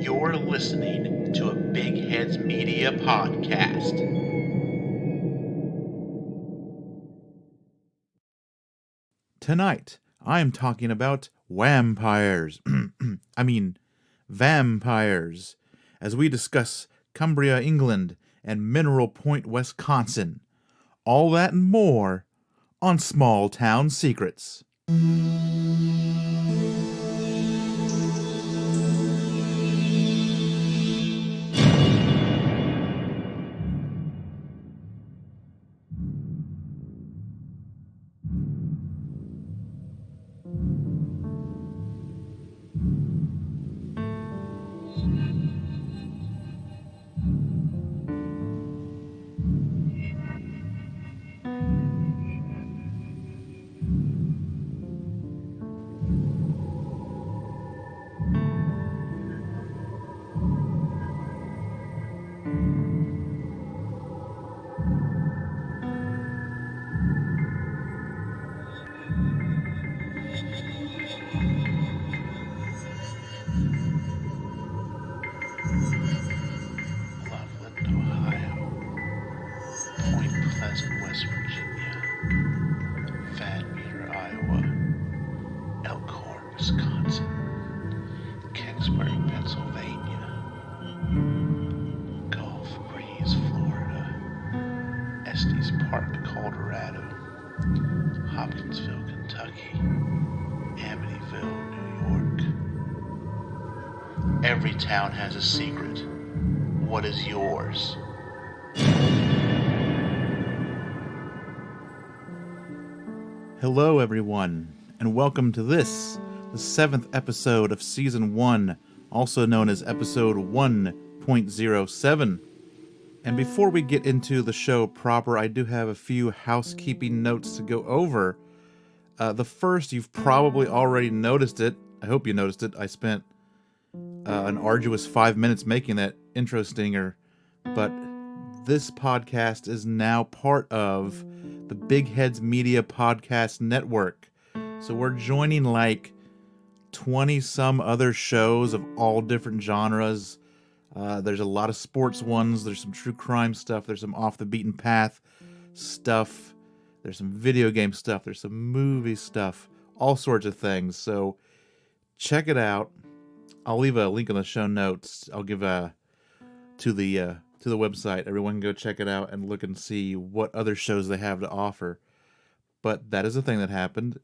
You're listening to a Big Heads Media podcast. Tonight, I'm talking about vampires. Vampires, as we discuss Cumbria, England, and Mineral Point, Wisconsin. All that and more on Small Town Secrets. Loveland, Ohio. Point Pleasant, West Virginia. Van Meter, Iowa. Elkhorn, Wisconsin. Kingsburg, Pennsylvania. Gulf Breeze, Florida. Estes Park, Colorado. Hopkinsville, Kentucky. Amityville, New York. Every town has a secret. What is yours? Hello, everyone, and welcome to this, the 7th episode of Season 1, also known as Episode 1.07. And before we get into the show proper, I do have a few housekeeping notes to go over. The first, you've probably already noticed it. I hope you noticed it. I spent an arduous 5 minutes making that intro stinger, but this podcast is now part of the Big Heads Media Podcast Network. So we're joining like 20 some other shows of all different genres. There's a lot of sports ones. There's some true crime stuff. There's some off the beaten path stuff. There's some video game stuff. There's some movie stuff. All sorts of things. So check it out. I'll leave a link in the show notes. I'll give to the website. Everyone can go check it out and look and see what other shows they have to offer. But that is a thing that happened.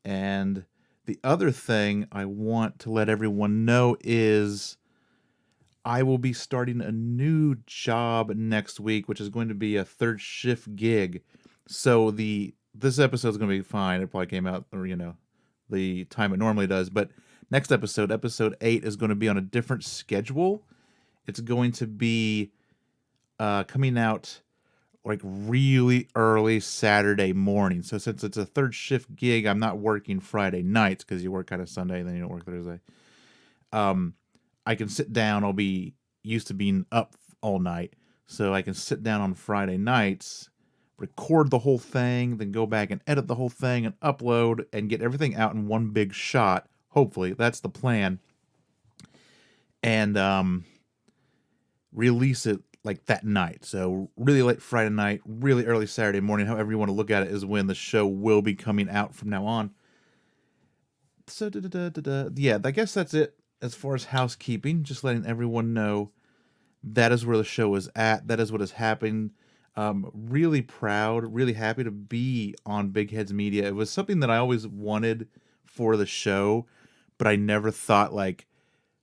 And the other thing I want to let everyone know is I will be starting a new job next week, which is going to be a third shift gig. So this episode is going to be fine. It probably came out, or the time it normally does. But next episode 8, is going to be on a different schedule. It's going to be coming out like really early Saturday morning. So since it's a third shift gig, I'm not working Friday nights because you work kind of Sunday and then you don't work Thursday. I can sit down. I'll be used to being up all night. So I can sit down on Friday nights, record the whole thing, then go back and edit the whole thing and upload and get everything out in one big shot. Hopefully, that's the plan. And release it like that night. So really late Friday night, really early Saturday morning, however you want to look at it, is when the show will be coming out from now on. So, yeah, I guess that's it as far as housekeeping. Just letting everyone know that is where the show is at. That is what is happening. Really proud, really happy to be on Big Heads Media. It was something that I always wanted for the show, but I never thought like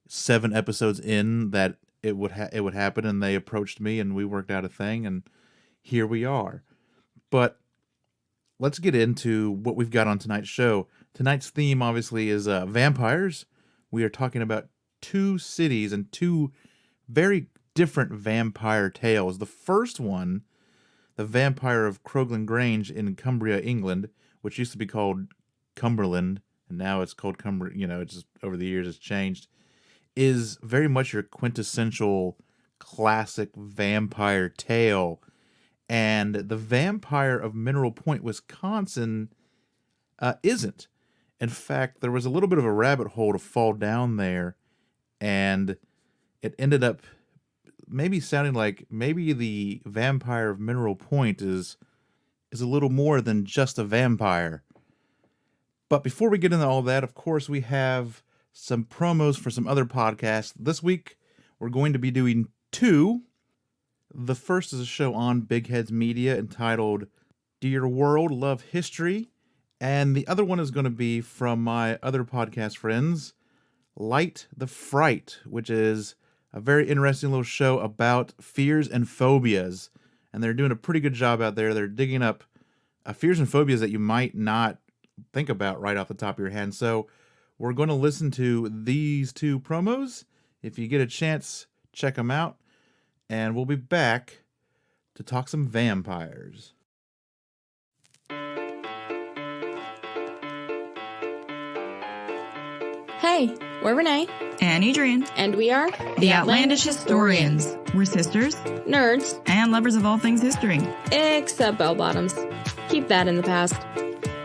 7 episodes in that it would happen, and they approached me and we worked out a thing, and here we are. But let's get into what we've got on tonight's show. Tonight's theme obviously is vampires. We are talking about 2 cities and 2 very different vampire tales. The first one, the vampire of Croglin Grange in Cumbria, England, which used to be called Cumberland, and now it's called Cumbria. It's just over the years it's changed, is very much your quintessential classic vampire tale. And the vampire of Mineral Point, Wisconsin, isn't. In fact, there was a little bit of a rabbit hole to fall down there, and it ended up maybe sounding like maybe the vampire of Mineral Point is a little more than just a vampire. But before we get into all that, of course, we have some promos for some other podcasts. This week, we're going to be doing 2. The first is a show on Big Heads Media entitled Dear World, Love History. And the other one is going to be from my other podcast friends, Light the Fright, which is a very interesting little show about fears and phobias. And they're doing a pretty good job out there. They're digging up fears and phobias that you might not think about right off the top of your head. So we're going to listen to these 2 promos. If you get a chance, check them out. And we'll be back to talk some vampires. Hey, we're Renee. And Adrian. And we are the Outlandish Historians. We're sisters, nerds, and lovers of all things history. Except bell bottoms. Keep that in the past.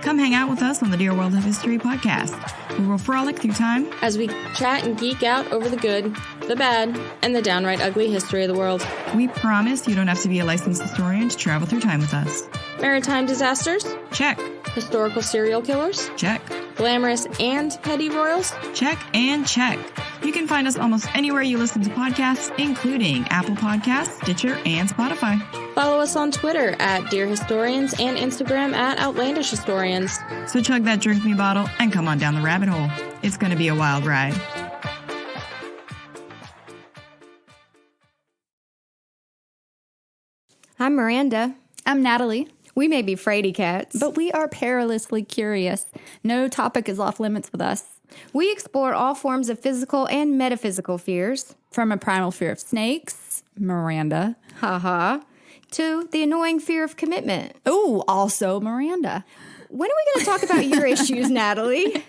Come hang out with us on the Dear World of History podcast, where we'll frolic through time as we chat and geek out over the good, the bad, and the downright ugly history of the world. We promise you don't have to be a licensed historian to travel through time with us. Maritime disasters? Check. Historical serial killers? Check. Glamorous and petty royals? Check and check. You can find us almost anywhere you listen to podcasts, including Apple Podcasts, Stitcher, and Spotify. Follow us on Twitter at Dear Historians and Instagram at Outlandish Historians. So chug that drink me bottle and come on down the rabbit hole. It's going to be a wild ride. I'm Miranda. I'm Natalie. We may be fraidy cats, But we are perilously curious. No topic is off limits with us. we explore all forms of physical and metaphysical fears. From a primal fear of snakes, Miranda. Haha. To the annoying fear of commitment. Oh, also Miranda. When are we going to talk about your issues, Natalie?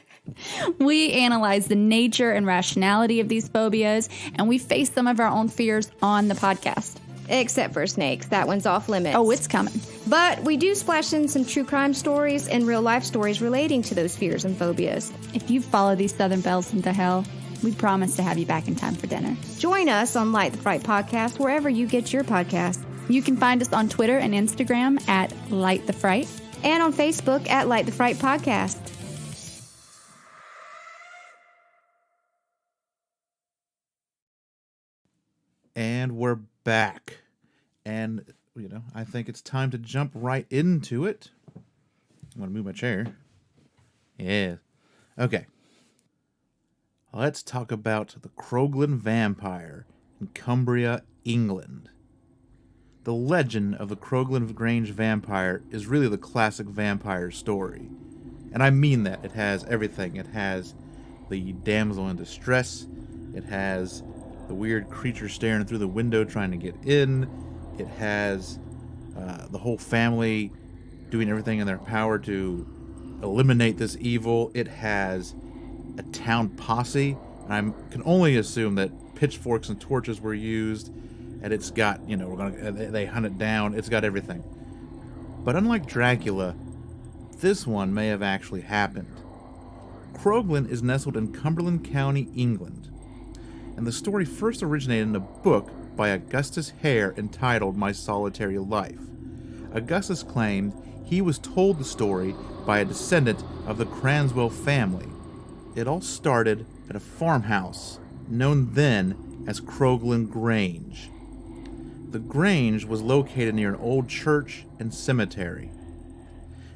We analyze the nature and rationality of these phobias, and we face some of our own fears on the podcast. Except for snakes. That one's off limits. Oh, it's coming. But we do splash in some true crime stories and real life stories relating to those fears and phobias. If you follow these Southern Belles into hell, we promise to have you back in time for dinner. Join us on Light the Fright Podcast wherever you get your podcast. You can find us on Twitter and Instagram at Light the Fright. And on Facebook at Light the Fright Podcast. And we're back. And, I think it's time to jump right into it. I'm going to move my chair. Yeah. Okay. Let's talk about the Croglin Vampire in Cumbria, England. The legend of the Croglin Grange Vampire is really the classic vampire story. And I mean that. It has everything. It has the damsel in distress. It has the weird creature staring through the window trying to get in. It has the whole family doing everything in their power to eliminate this evil. It has a town posse, and I can only assume that pitchforks and torches were used, and it's got, they hunt it down. It's got everything. But unlike Dracula, this one may have actually happened. Croglin is nestled in Cumberland County, England, and the story first originated in a book by Augustus Hare entitled My Solitary Life. Augustus claimed he was told the story by a descendant of the Cranswell family. It all started at a farmhouse known then as Croglin Grange. The Grange was located near an old church and cemetery.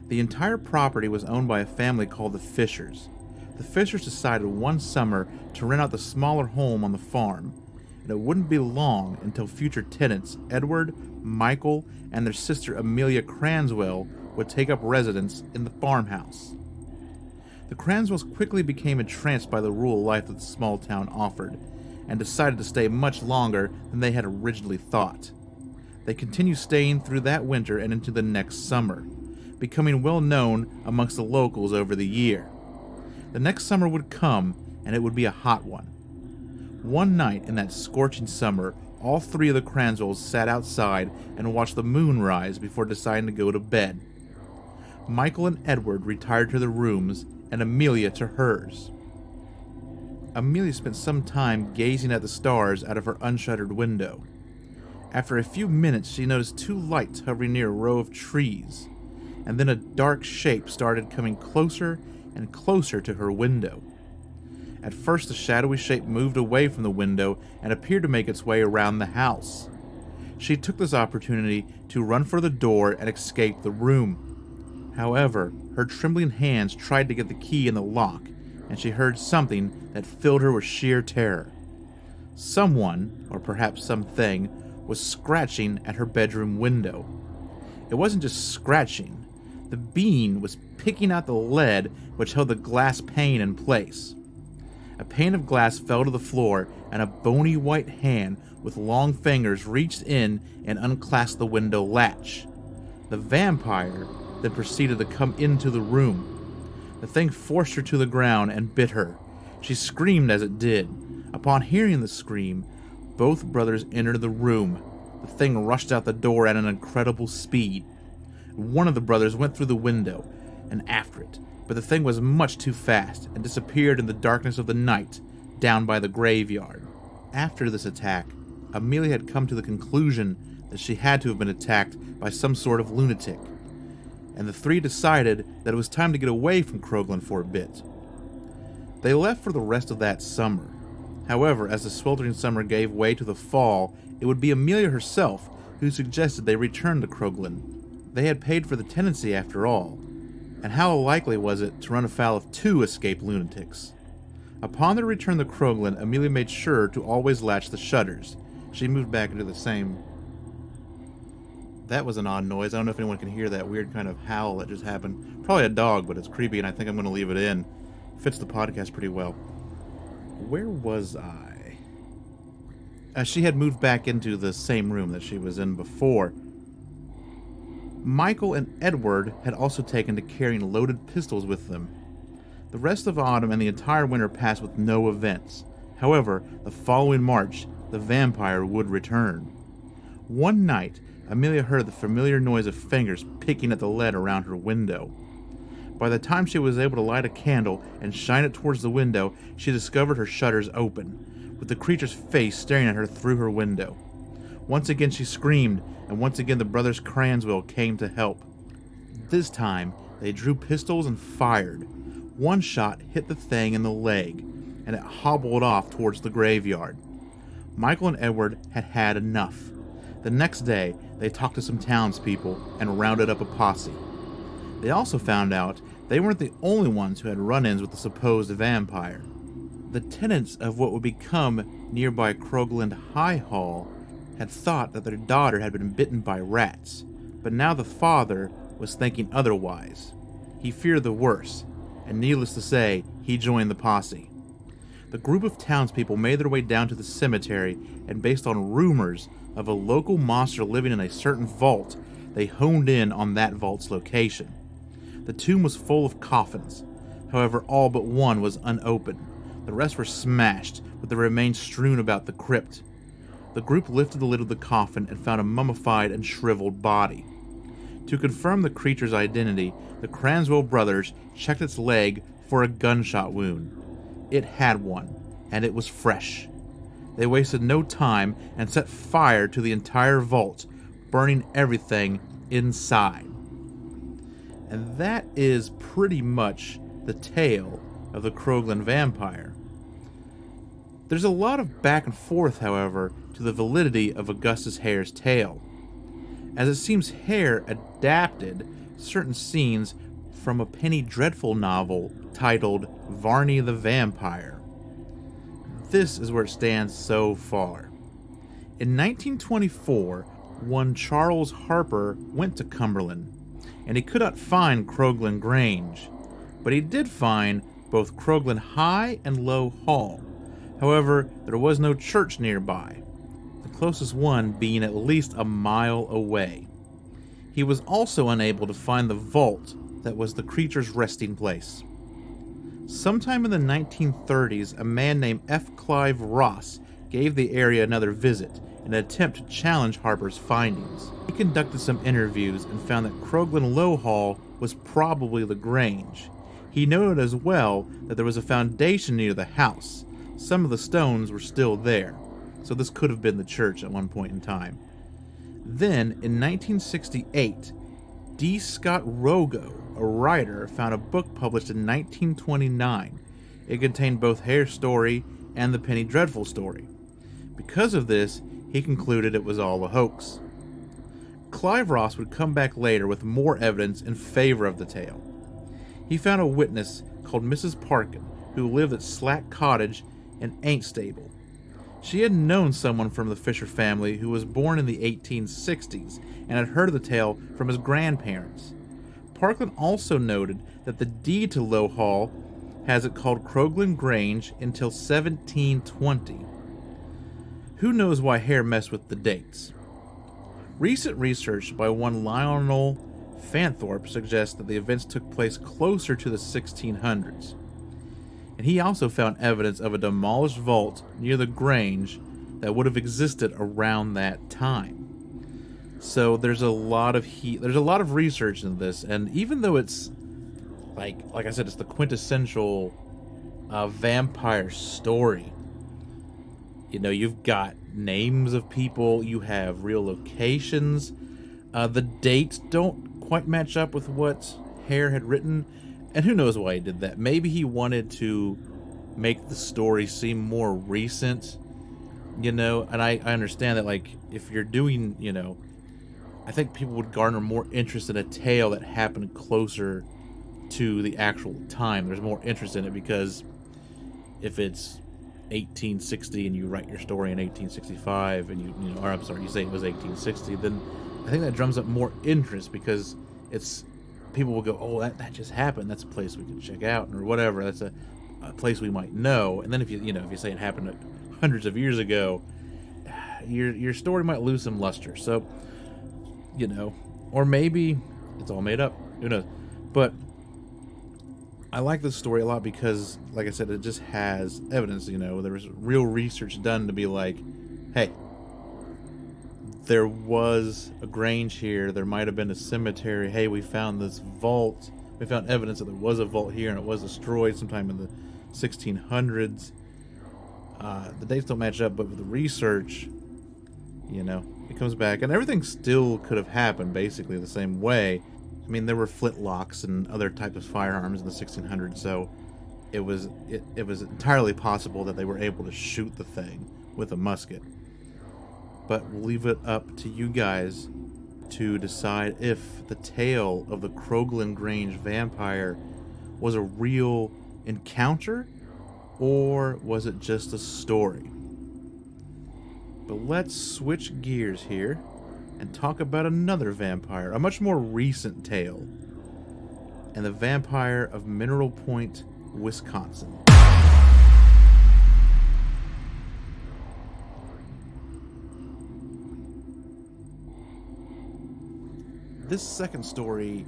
The entire property was owned by a family called the Fishers. The Fishers decided one summer to rent out the smaller home on the farm, and it wouldn't be long until future tenants Edward, Michael, and their sister Amelia Cranswell would take up residence in the farmhouse. The Cranswells quickly became entranced by the rural life that the small town offered, and decided to stay much longer than they had originally thought. They continued staying through that winter and into the next summer, becoming well known amongst the locals over the year. The next summer would come, and it would be a hot one. One night in that scorching summer, all three of the Cranswells sat outside and watched the moon rise before deciding to go to bed. Michael and Edward retired to their rooms, and Amelia to hers. Amelia spent some time gazing at the stars out of her unshuttered window. After a few minutes, she noticed two lights hovering near a row of trees, and then a dark shape started coming closer and closer to her window. At first, the shadowy shape moved away from the window and appeared to make its way around the house. She took this opportunity to run for the door and escape the room. However, her trembling hands tried to get the key in the lock, and she heard something that filled her with sheer terror. Someone, or perhaps something, was scratching at her bedroom window. It wasn't just scratching. The being was picking out the lead which held the glass pane in place. A pane of glass fell to the floor, and a bony white hand with long fingers reached in and unclasped the window latch. The vampire then proceeded to come into the room. The thing forced her to the ground and bit her. She screamed as it did. Upon hearing the scream, both brothers entered the room. The thing rushed out the door at an incredible speed. One of the brothers went through the window and after it, but the thing was much too fast and disappeared in the darkness of the night down by the graveyard. After this attack, Amelia had come to the conclusion that she had to have been attacked by some sort of lunatic, and the three decided that it was time to get away from Croglin for a bit. They left for the rest of that summer. However, as the sweltering summer gave way to the fall, it would be Amelia herself who suggested they return to Croglin. They had paid for the tenancy after all, and how likely was it to run afoul of two escaped lunatics? Upon their return to Croglin, Amelia made sure to always latch the shutters. She moved back into the same... That was an odd noise. I don't know if anyone can hear that weird kind of howl that just happened. Probably a dog, but it's creepy, and I think I'm going to leave it in. Fits the podcast pretty well. Where was I? She had moved back into the same room that she was in before. Michael and Edward had also taken to carrying loaded pistols with them. The rest of autumn and the entire winter passed with no events. However, the following March, the vampire would return. One night, Amelia heard the familiar noise of fingers picking at the lead around her window. By the time she was able to light a candle and shine it towards the window, she discovered her shutters open, with the creature's face staring at her through her window. Once again she screamed, and once again the brothers Cranswell came to help. This time, they drew pistols and fired. One shot hit the thing in the leg, and it hobbled off towards the graveyard. Michael and Edward had had enough. The next day, they talked to some townspeople and rounded up a posse. They also found out they weren't the only ones who had run-ins with the supposed vampire. The tenants of what would become nearby Croglin High Hall had thought that their daughter had been bitten by rats, but now the father was thinking otherwise. He feared the worst, and needless to say, he joined the posse. The group of townspeople made their way down to the cemetery, and based on rumors of a local monster living in a certain vault, they honed in on that vault's location. The tomb was full of coffins. However, all but one was unopened. The rest were smashed, with the remains strewn about the crypt. The group lifted the lid of the coffin and found a mummified and shriveled body. To confirm the creature's identity, the Cranswell brothers checked its leg for a gunshot wound. It had one, and it was fresh. They wasted no time and set fire to the entire vault, burning everything inside. And that is pretty much the tale of the Croglin Vampire. There's a lot of back and forth, however, to the validity of Augustus Hare's tale, as it seems Hare adapted certain scenes from a Penny Dreadful novel titled Varney the Vampire. This is where it stands so far. In 1924, one Charles Harper went to Cumberland, and he could not find Croglin Grange, but he did find both Croglin High and Low Hall. However, there was no church nearby, the closest one being at least a mile away. He was also unable to find the vault that was the creature's resting place. Sometime in the 1930s, a man named F. Clive Ross gave the area another visit in an attempt to challenge Harper's findings. He conducted some interviews and found that Croglin Low Hall was probably the Grange. He noted as well that there was a foundation near the house, some of the stones were still there, so this could have been the church at one point in time. Then, in 1968, D. Scott Rogo, a writer, found a book published in 1929. It contained both Hare's story and the Penny Dreadful story. Because of this, he concluded it was all a hoax. Clive Ross would come back later with more evidence in favor of the tale. He found a witness called Mrs. Parkin, who lived at Slack Cottage in Ainstable. She had known someone from the Fisher family who was born in the 1860s and had heard the tale from his grandparents. Parklin also noted that the deed to Low Hall has it called Croglin Grange until 1720. Who knows why Hare messed with the dates? Recent research by one Lionel Fanthorpe suggests that the events took place closer to the 1600s. And he also found evidence of a demolished vault near the Grange that would have existed around that time. So there's a lot of research in this, and even though it's like I said, it's the quintessential vampire story. You know, you've got names of people, you have real locations. The dates don't quite match up with what Hare had written, and who knows why he did that. Maybe he wanted to make the story seem more recent, you know, and I understand that, like, if you're doing, you know, I think people would garner more interest in a tale that happened closer to the actual time. There's more interest in it, because if it's 1860 and you write your story in 1865 and you say it was 1860, then I think that drums up more interest, because it's people will go, oh, that just happened, that's a place we can check out, or whatever, that's a place we might know. And then if you say it happened hundreds of years ago, your story might lose some luster. So, you know, or maybe it's all made up, who knows. But I like this story a lot because, like I said, it just has evidence. You know, there was real research done to be like, hey, there was a grange here, there might have been a cemetery, hey, we found this vault, we found evidence that there was a vault here and it was destroyed sometime in the 1600s. The dates don't match up, but with the research, you know, it comes back, and everything still could have happened basically the same way. I mean, there were flintlocks and other types of firearms in the 1600s, so it was entirely possible that they were able to shoot the thing with a musket. But we'll leave it up to you guys to decide if the tale of the Groglin Grange Vampire was a real encounter, or was it just a story? But let's switch gears here and talk about another vampire, a much more recent tale, and the vampire of Mineral Point, Wisconsin. This second story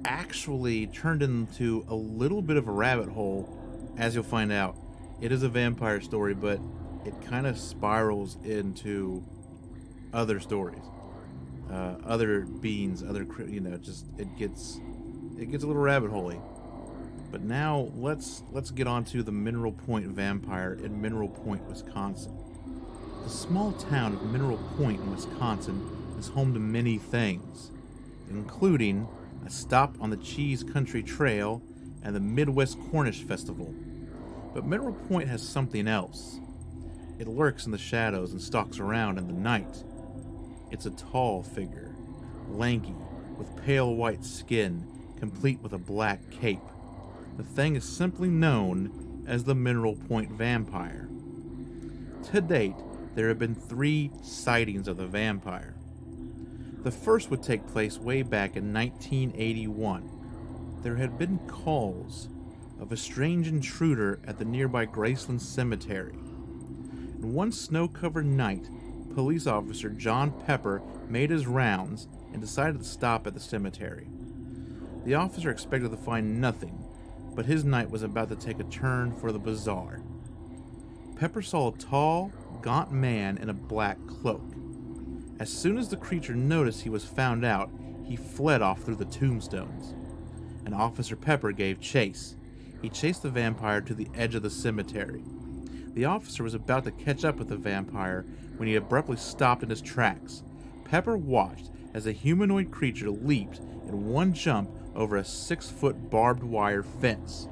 actually turned into a little bit of a rabbit hole, as you'll find out. It is a vampire story, but it kind of spirals into other stories, other beings, it gets a little rabbit hole-y. But now let's get on to the Mineral Point Vampire in Mineral Point, Wisconsin. The small town of Mineral Point in Wisconsin is home to many things, including a stop on the Cheese Country Trail and the Midwest Cornish Festival. But Mineral Point has something else. It lurks in the shadows and stalks around in the night. It's a tall figure, lanky, with pale white skin, complete with a black cape. The thing is simply known as the Mineral Point Vampire. To date, there have been 3 sightings of the vampire. The first would take place way back in 1981. There had been calls of a strange intruder at the nearby Graceland Cemetery. And one snow-covered night, police officer John Pepper made his rounds and decided to stop at the cemetery. The officer expected to find nothing, but his night was about to take a turn for the bizarre. Pepper saw a tall, gaunt man in a black cloak. As soon as the creature noticed he was found out, he fled off through the tombstones. And Officer Pepper gave chase. He chased the vampire to the edge of the cemetery. The officer was about to catch up with the vampire when he abruptly stopped in his tracks. Pepper watched as a humanoid creature leaped in one jump over a 6-foot barbed wire fence.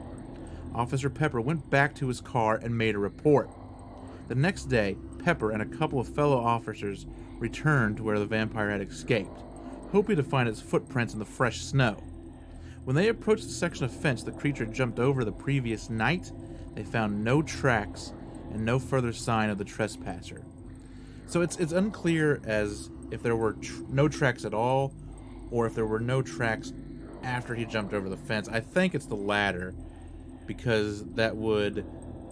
Officer Pepper went back to his car and made a report. The next day, Pepper and a couple of fellow officers returned to where the vampire had escaped, hoping to find its footprints in the fresh snow. When they approached the section of fence the creature jumped over the previous night, they found no tracks and no further sign of the trespasser. So it's unclear as if there were no tracks at all, or if there were no tracks after he jumped over the fence. I think it's the latter, because that would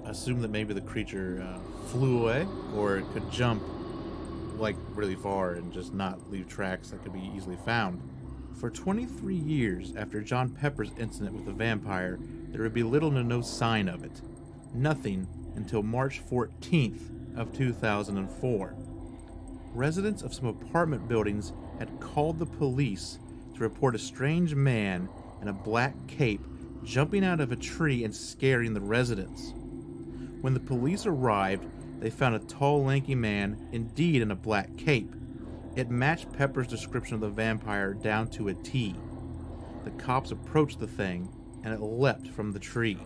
assume that maybe the creature flew away, or it could jump like really far and just not leave tracks that could be easily found. For 23 years after John Pepper's incident with the vampire, there would be little to no sign of it. Nothing until March 14th of 2004. Residents of some apartment buildings had called the police to report a strange man in a black cape jumping out of a tree and scaring the residents. When the police arrived, they found a tall, lanky man, indeed in a black cape. It matched Pepper's description of the vampire down to a T. The cops approached the thing, and it leapt from the tree.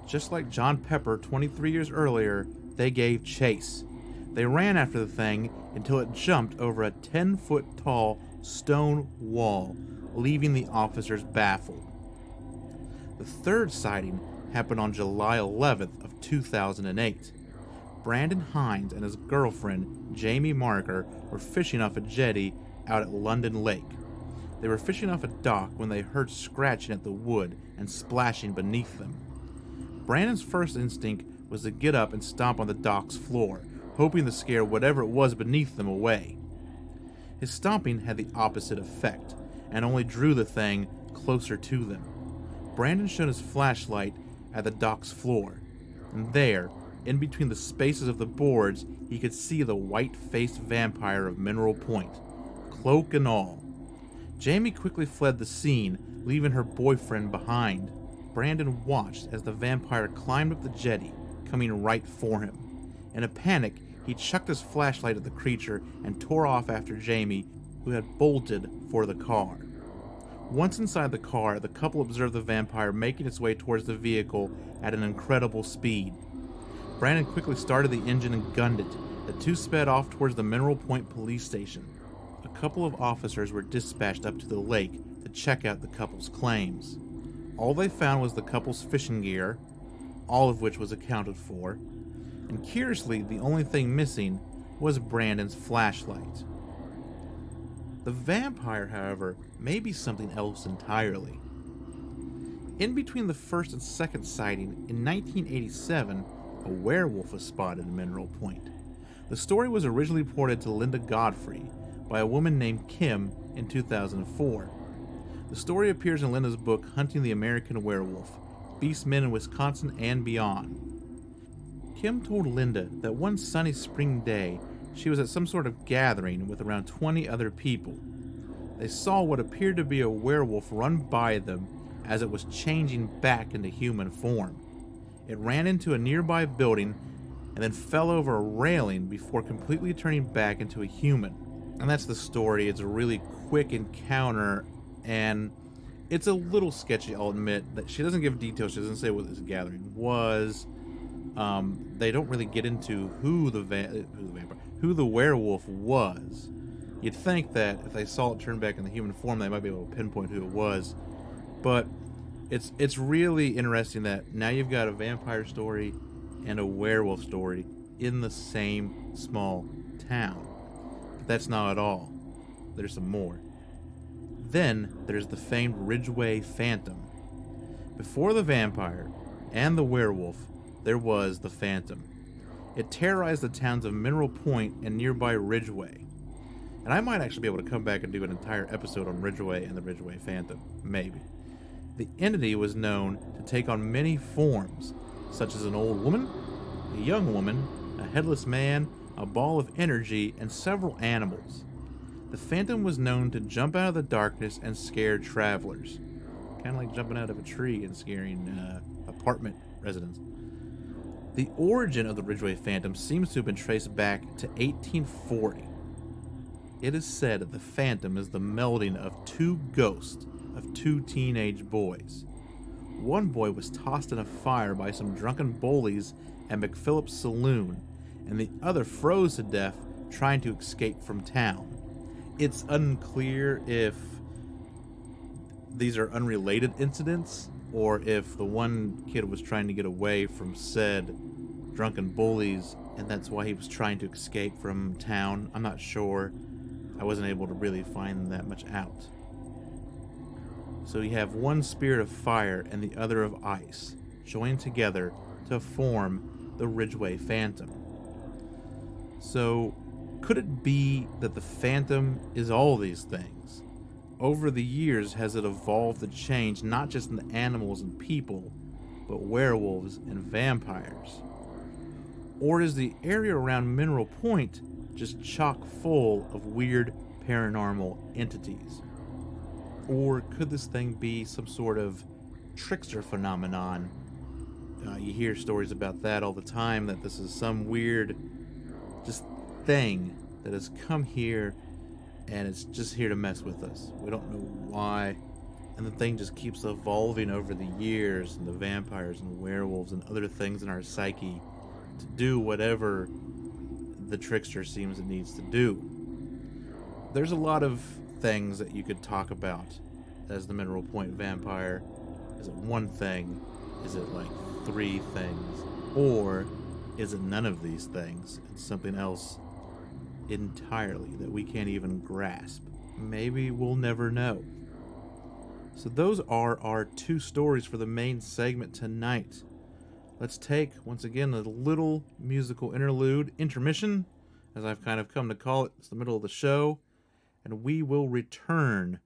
Just like John Pepper 23 years earlier, they gave chase. They ran after the thing until it jumped over a 10-foot tall stone wall, leaving the officers baffled. The third sighting happened on July 11th of 2008. Brandon Hines and his girlfriend, Jamie Marker, were fishing off a jetty out at London Lake. They were fishing off a dock when they heard scratching at the wood and splashing beneath them. Brandon's first instinct was to get up and stomp on the dock's floor, hoping to scare whatever it was beneath them away. His stomping had the opposite effect, and only drew the thing closer to them. Brandon shone his flashlight at the dock's floor, and there, in between the spaces of the boards, he could see the white-faced vampire of Mineral Point, cloak and all. Jamie quickly fled the scene, leaving her boyfriend behind. Brandon watched as the vampire climbed up the jetty, coming right for him. In a panic, he chucked his flashlight at the creature and tore off after Jamie, who had bolted for the car. Once inside the car, the couple observed the vampire making its way towards the vehicle at an incredible speed. Brandon quickly started the engine and gunned it. The two sped off towards the Mineral Point police station. A couple of officers were dispatched up to the lake to check out the couple's claims. All they found was the couple's fishing gear, all of which was accounted for, and curiously, the only thing missing was Brandon's flashlight. The vampire, however, may be something else entirely. In between the first and second sighting, in 1987, a werewolf was spotted in Mineral Point. The story was originally reported to Linda Godfrey by a woman named Kim in 2004. The story appears in Linda's book Hunting the American Werewolf, Beastmen in Wisconsin and Beyond. Kim told Linda that one sunny spring day, she was at some sort of gathering with around 20 other people. They saw what appeared to be a werewolf run by them as it was changing back into human form. It ran into a nearby building and then fell over a railing before completely turning back into a human. And that's the story. It's a really quick encounter, and it's a little sketchy, I'll admit. That she doesn't give details. She doesn't say what this gathering was. They don't really get into who the werewolf was. You'd think that if they saw it turn back in the human form, they might be able to pinpoint who it was. But it's really interesting that now you've got a vampire story and a werewolf story in the same small town. But that's not all. There's some more. Then there's the famed Ridgeway Phantom. Before the vampire and the werewolf, there was the Phantom. It terrorized the towns of Mineral Point and nearby Ridgeway. And I might actually be able to come back and do an entire episode on Ridgeway and the Ridgeway Phantom. Maybe. The entity was known to take on many forms, such as an old woman, a young woman, a headless man, a ball of energy, and several animals. The Phantom was known to jump out of the darkness and scare travelers. Kind of like jumping out of a tree and scaring apartment residents. The origin of the Ridgeway Phantom seems to have been traced back to 1840. It is said that the Phantom is the melding of two ghosts of two teenage boys. One boy was tossed in a fire by some drunken bullies at McPhillips' saloon, and the other froze to death trying to escape from town. It's unclear if these are unrelated incidents, or if the one kid was trying to get away from said drunken bullies, and that's why he was trying to escape from town. I'm not sure. I wasn't able to really find that much out. So you have one spirit of fire and the other of ice, joined together to form the Ridgeway Phantom. So, could it be that the Phantom is all these things? Over the years, has it evolved and changed not just in the animals and people, but werewolves and vampires? Or is the area around Mineral Point just chock full of weird paranormal entities? Or could this thing be some sort of trickster phenomenon? You hear stories about that all the time, that this is some weird just thing that has come here and it's just here to mess with us. We don't know why. And the thing just keeps evolving over the years, and the vampires and werewolves and other things in our psyche to do whatever the trickster seems it needs to do. There's a lot of things that you could talk about as the Mineral Point vampire. Is it one thing? Is it like three things? Or is it none of these things and something else entirely that we can't even grasp? Maybe we'll never know. So those are our two stories for the main segment tonight. Let's take, once again, a little musical intermission, as I've kind of come to call it. It's the middle of the show, and we will return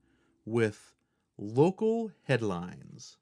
with local headlines.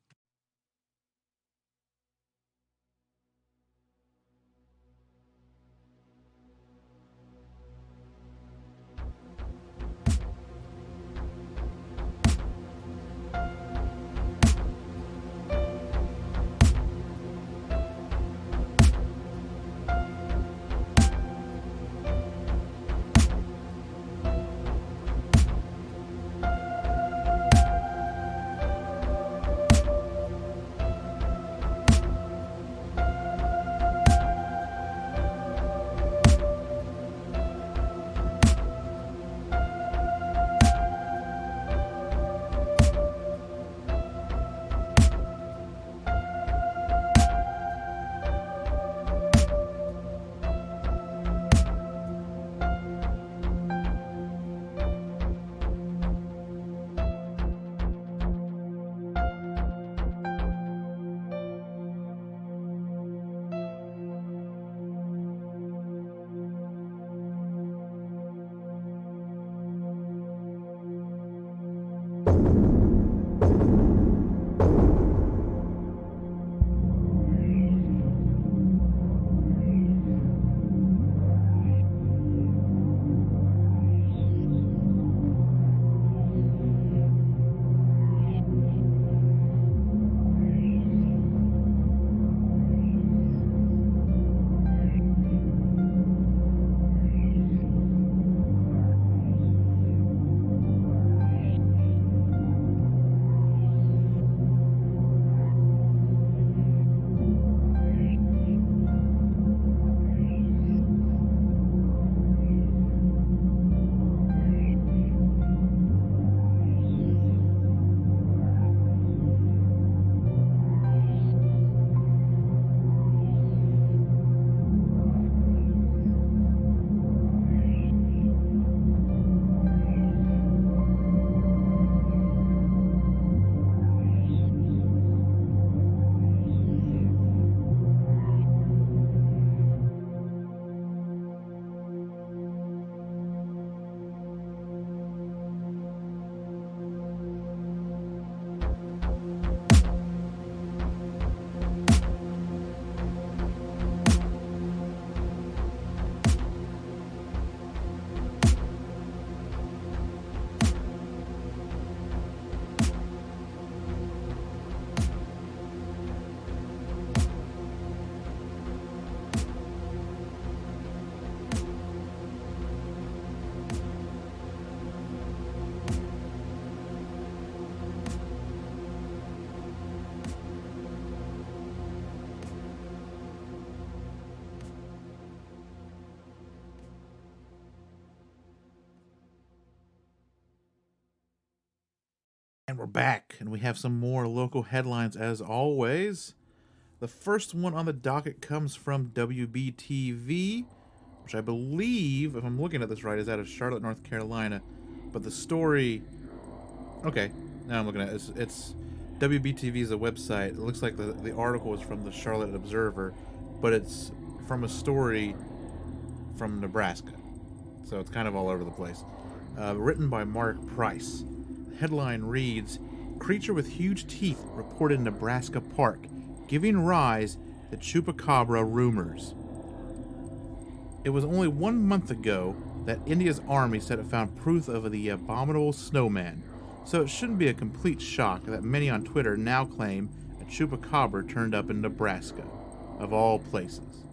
And we're back, and we have some more local headlines as always. The first one on the docket comes from WBTV, which I believe, if I'm looking at this right, is out of Charlotte, North Carolina. But the story... Okay, now I'm looking at it. It's WBTV is a website. It looks like the article is from the Charlotte Observer, but it's from a story from Nebraska. So it's kind of all over the place. Written by Mark Price. The headline reads, "Creature with huge teeth reported in Nebraska park, giving rise to chupacabra rumors." It was only 1 month ago that India's army said it found proof of the abominable snowman, so it shouldn't be a complete shock that many on Twitter now claim a chupacabra turned up in Nebraska, of all places.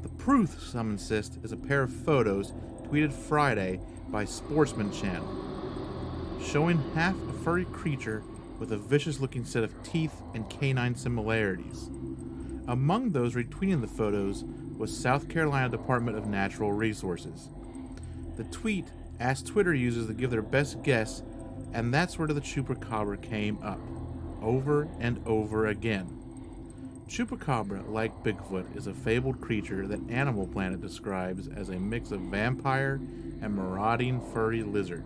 The proof, some insist, is a pair of photos tweeted Friday by Sportsman Channel, showing half a furry creature with a vicious-looking set of teeth and canine similarities. Among those retweeting the photos was South Carolina Department of Natural Resources. The tweet asked Twitter users to give their best guess, and that's where the chupacabra came up, over and over again. Chupacabra, like Bigfoot, is a fabled creature that Animal Planet describes as a mix of vampire and marauding furry lizard.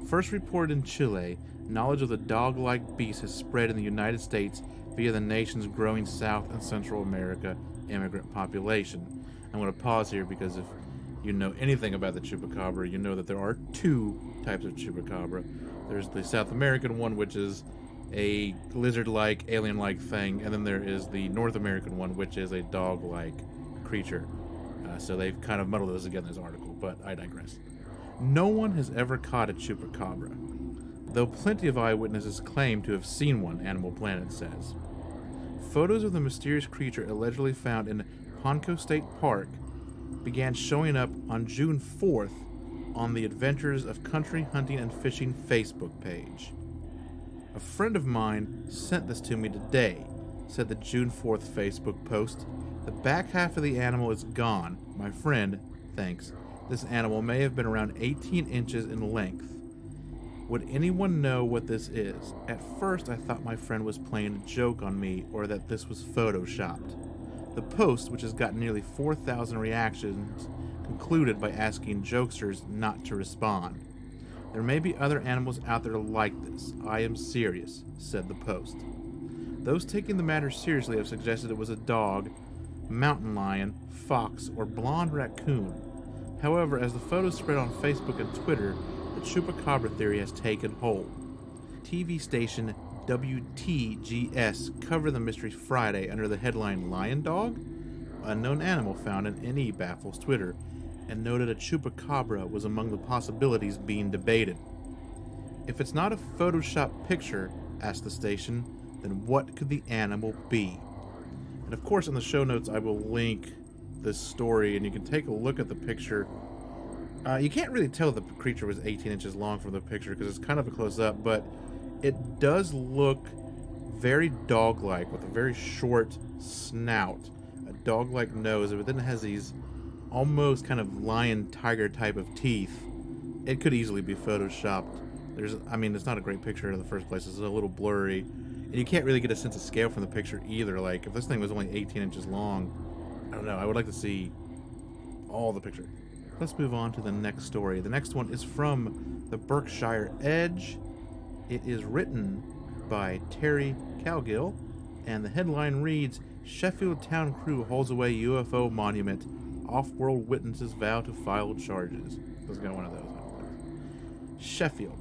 First reported in Chile, knowledge of the dog-like beast has spread in the United States via the nation's growing South and Central America immigrant population. I'm going to pause here because if you know anything about the chupacabra, you know that there are two types of chupacabra. There's the South American one, which is a lizard-like, alien-like thing, and then there is the North American one, which is a dog-like creature. So they've kind of muddled those together in this article, but I digress. No one has ever caught a chupacabra, though plenty of eyewitnesses claim to have seen one, Animal Planet says. Photos of the mysterious creature allegedly found in Ponco State Park began showing up on June 4th on the Adventures of Country Hunting and Fishing Facebook page. A friend of mine sent this to me today, said the June 4th Facebook post. The back half of the animal is gone. My friend, thanks. This animal may have been around 18 inches in length. Would anyone know what this is? At first I thought my friend was playing a joke on me or that this was photoshopped. The post, which has gotten nearly 4,000 reactions, concluded by asking jokesters not to respond. There may be other animals out there like this. I am serious, said the post. Those taking the matter seriously have suggested it was a dog, mountain lion, fox, or blonde raccoon. However, as the photos spread on Facebook and Twitter, the chupacabra theory has taken hold. TV station WTGS covered the mystery Friday under the headline "Lion Dog? Unknown animal found in NE baffles Twitter," and noted a chupacabra was among the possibilities being debated. If it's not a Photoshop picture, asked the station, then what could the animal be? And of course in the show notes I will link this story and you can take a look at the picture. You can't really tell the creature was 18 inches long from the picture because it's kind of a close-up, but it does look very dog-like with a very short snout, a dog-like nose, but then it has these almost kind of lion-tiger type of teeth. It could easily be photoshopped. It's not a great picture in the first place. It's a little blurry, and you can't really get a sense of scale from the picture either. Like, if this thing was only 18 inches long, I don't know, I would like to see all the picture. Let's move on to the next story. The next one is from the Berkshire Edge. It is written by Terry Cowgill, and the headline reads, Sheffield town crew hauls away UFO monument. Off-world witnesses vow to file charges. Let's get one of those. Sheffield.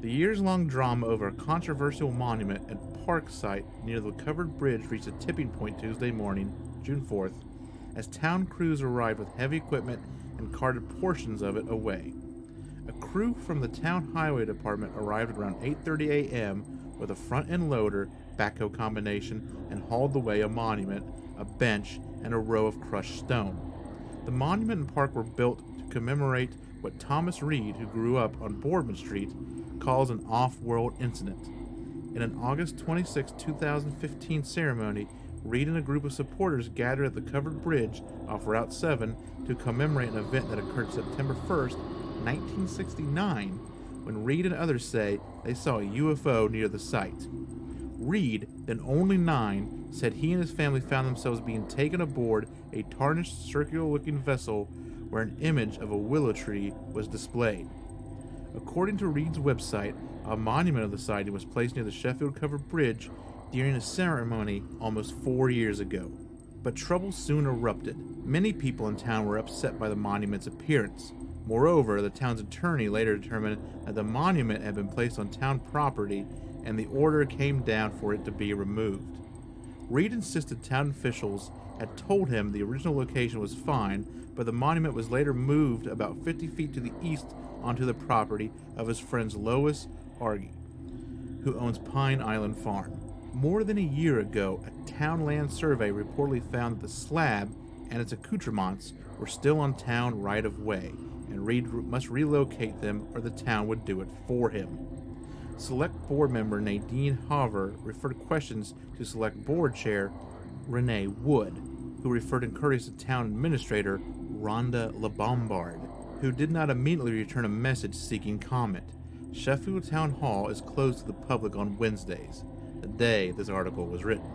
The years-long drama over a controversial monument and park site near the covered bridge reached a tipping point Tuesday morning, June 4th, as town crews arrived with heavy equipment and carted portions of it away. A crew from the town highway department arrived around 8:30 a.m. with a front-end loader, backhoe combination, and hauled away a monument, a bench, and a row of crushed stone. The monument and park were built to commemorate what Thomas Reed, who grew up on Boardman Street, calls an off-world incident. In an August 26, 2015 ceremony, Reed and a group of supporters gathered at the covered bridge off Route 7 to commemorate an event that occurred September 1st, 1969, when Reed and others say they saw a UFO near the site. Reed, then only 9, said he and his family found themselves being taken aboard a tarnished circular-looking vessel where an image of a willow tree was displayed. According to Reed's website, a monument of the sighting was placed near the Sheffield Covered Bridge during a ceremony almost 4 years ago. But trouble soon erupted. Many people in town were upset by the monument's appearance. Moreover, the town's attorney later determined that the monument had been placed on town property and the order came down for it to be removed. Reed insisted town officials had told him the original location was fine, but the monument was later moved about 50 feet to the east onto the property of his friend Lois Argy, who owns Pine Island Farm. More than a year ago, a town land survey reportedly found that the slab and its accoutrements were still on town right-of-way, and Reed must relocate them or the town would do it for him. Select Board member Nadine Hover referred questions to Select Board Chair Renee Wood, who referred inquiries to Town Administrator Rhonda LeBombard, who did not immediately return a message seeking comment. Sheffield Town Hall is closed to the public on Wednesdays, the day this article was written.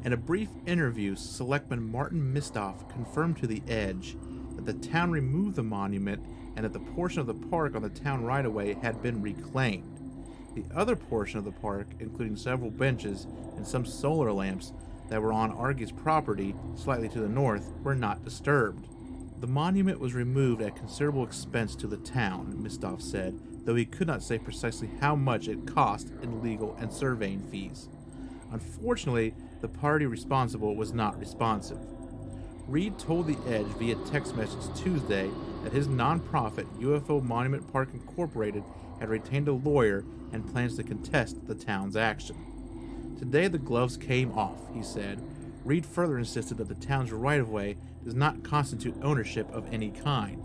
In a brief interview, Selectman Martin Mistoff confirmed to The Edge that the town removed the monument and that the portion of the park on the town right-of-way had been reclaimed. The other portion of the park, including several benches and some solar lamps that were on Argy's property slightly to the north, were not disturbed. The monument was removed at considerable expense to the town, Mistoff said, though he could not say precisely how much it cost in legal and surveying fees. Unfortunately, the party responsible was not responsive. Reed told The Edge via text message Tuesday that his nonprofit UFO Monument Park Incorporated had retained a lawyer and plans to contest the town's action. Today the gloves came off, he said. Reed further insisted that the town's right-of-way does not constitute ownership of any kind.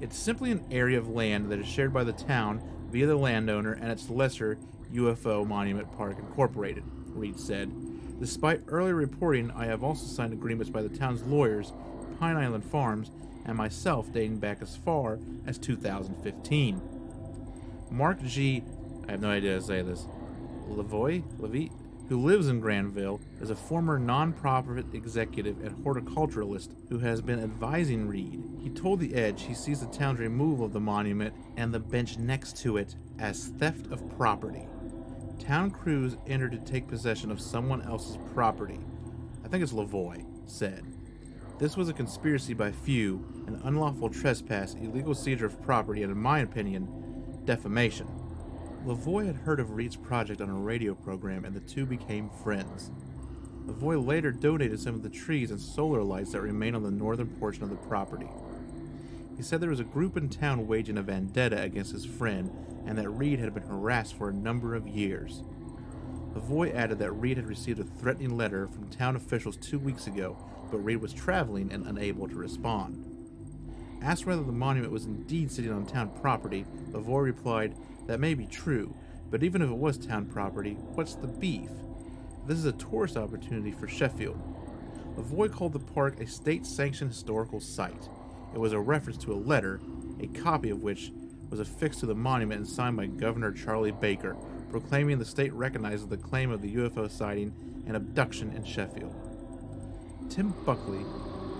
It's simply an area of land that is shared by the town via the landowner and its lesser UFO Monument Park Incorporated, Reed said. Despite earlier reporting, I have also signed agreements by the town's lawyers, Pine Island Farms, and myself dating back as far as 2015. Mark G., I have no idea how to say this, Levy, who lives in Granville, is a former non-profit executive and horticulturalist who has been advising Reed. He told The Edge he sees the town's removal of the monument and the bench next to it as theft of property. Town crews entered to take possession of someone else's property. I think it's Lavoie said. This was a conspiracy by few, an unlawful trespass, illegal seizure of property, and in my opinion, defamation. Lavoie had heard of Reed's project on a radio program and the two became friends. Lavoie later donated some of the trees and solar lights that remain on the northern portion of the property. He said there was a group in town waging a vendetta against his friend and that Reed had been harassed for a number of years. Lavoie added that Reed had received a threatening letter from town officials 2 weeks ago, but Reed was traveling and unable to respond. Asked whether the monument was indeed sitting on town property, Lavoie replied, "That may be true, but even if it was town property, what's the beef? This is a tourist opportunity for Sheffield." Lavoie called the park a state-sanctioned historical site. It was a reference to a letter, a copy of which was affixed to the monument and signed by Governor Charlie Baker, proclaiming the state recognizes the claim of the UFO sighting and abduction in Sheffield. Tim Buckley,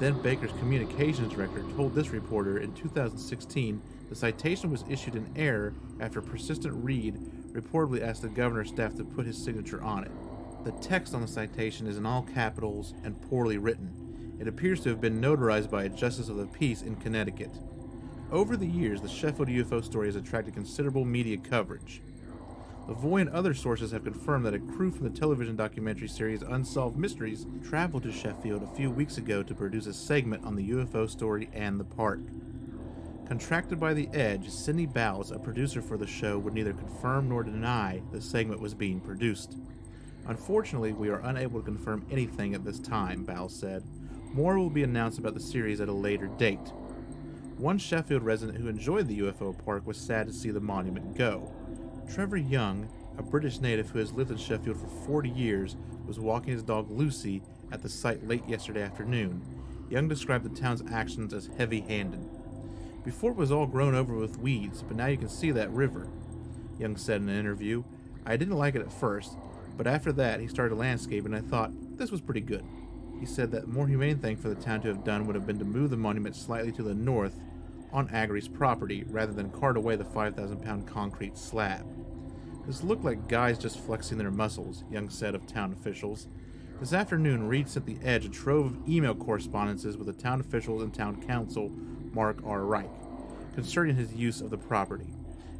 then Baker's communications director, told this reporter in 2016 the citation was issued in error after persistent Reed reportedly asked the governor's staff to put his signature on it. The text on the citation is in all capitals and poorly written. It appears to have been notarized by a justice of the peace in Connecticut. Over the years, the Sheffield UFO story has attracted considerable media coverage. Lavoie and other sources have confirmed that a crew from the television documentary series Unsolved Mysteries traveled to Sheffield a few weeks ago to produce a segment on the UFO story and the park. Contracted by The Edge, Sidney Bowles, a producer for the show, would neither confirm nor deny the segment was being produced. Unfortunately, we are unable to confirm anything at this time, Bowles said. More will be announced about the series at a later date. One Sheffield resident who enjoyed the UFO park was sad to see the monument go. Trevor Young, a British native who has lived in Sheffield for 40 years, was walking his dog Lucy at the site late yesterday afternoon. Young described the town's actions as heavy-handed. "Before it was all grown over with weeds, but now you can see that river. Young said in an interview. I didn't like it at first, but after that he started landscaping and I thought this was pretty good. He said that the more humane thing for the town to have done would have been to move the monument slightly to the north on Agri's property rather than cart away the 5,000-pound concrete slab. This looked like guys just flexing their muscles, Young said of town officials. This afternoon, Reed sent the Edge a trove of email correspondences with the town officials and town council, Mark R. Reich, concerning his use of the property.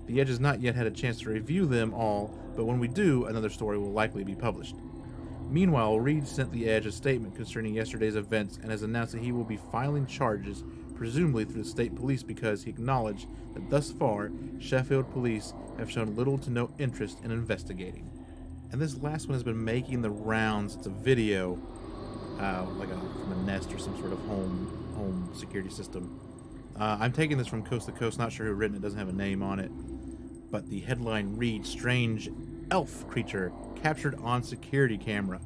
The Edge has not yet had a chance to review them all, but when we do, another story will likely be published. Meanwhile, Reed sent the Edge a statement concerning yesterday's events and has announced that he will be filing charges, presumably through the state police, because he acknowledged that thus far, Sheffield police have shown little to no interest in investigating. And this last one has been making the rounds. It's a video, from a Nest or some sort of home security system. I'm taking this from Coast to Coast, not sure who written it, doesn't have a name on it. But the headline reads, Strange Elf Creature Captured on Security Camera.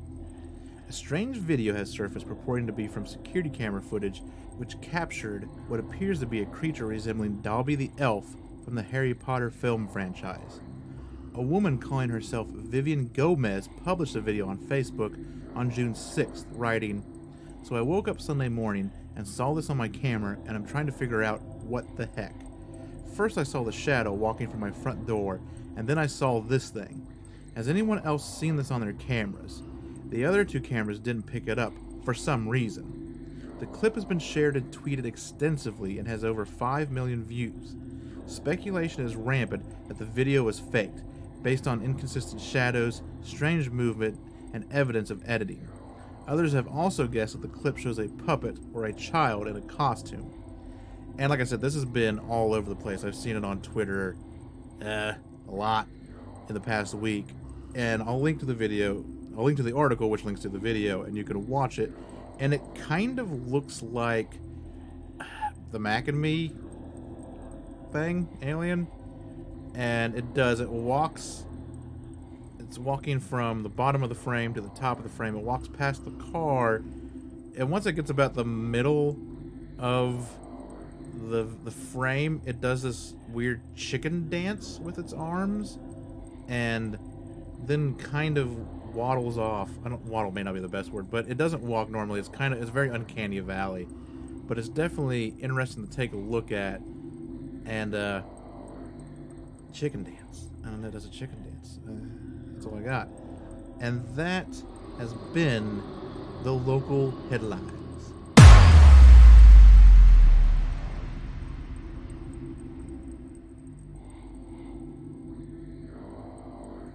A strange video has surfaced purporting to be from security camera footage which captured what appears to be a creature resembling Dobby the Elf from the Harry Potter film franchise. A woman calling herself Vivian Gomez published a video on Facebook on June 6th, writing, So I woke up Sunday morning and saw this on my camera and I'm trying to figure out what the heck. First I saw the shadow walking from my front door and then I saw this thing. Has anyone else seen this on their cameras? The other two cameras didn't pick it up for some reason. The clip has been shared and tweeted extensively and has over 5 million views. Speculation is rampant that the video was faked, based on inconsistent shadows, strange movement, and evidence of editing. Others have also guessed that the clip shows a puppet or a child in a costume. And like I said, this has been all over the place. I've seen it on Twitter a lot in the past week. And I'll link to the video, I'll link to the article which links to the video, and you can watch it. And it kind of looks like the Mac and Me thing, Alien. And it does, it's walking from the bottom of the frame to the top of the frame. It walks past the car, and once it gets about the middle of the frame, it does this weird chicken dance with its arms, and then kind of waddles off. Waddle may not be the best word, but it doesn't walk normally. It's very uncanny valley, but it's definitely interesting to take a look at. And chicken dance. I don't know, it does a chicken dance. That's all I got. And that has been the local headlines.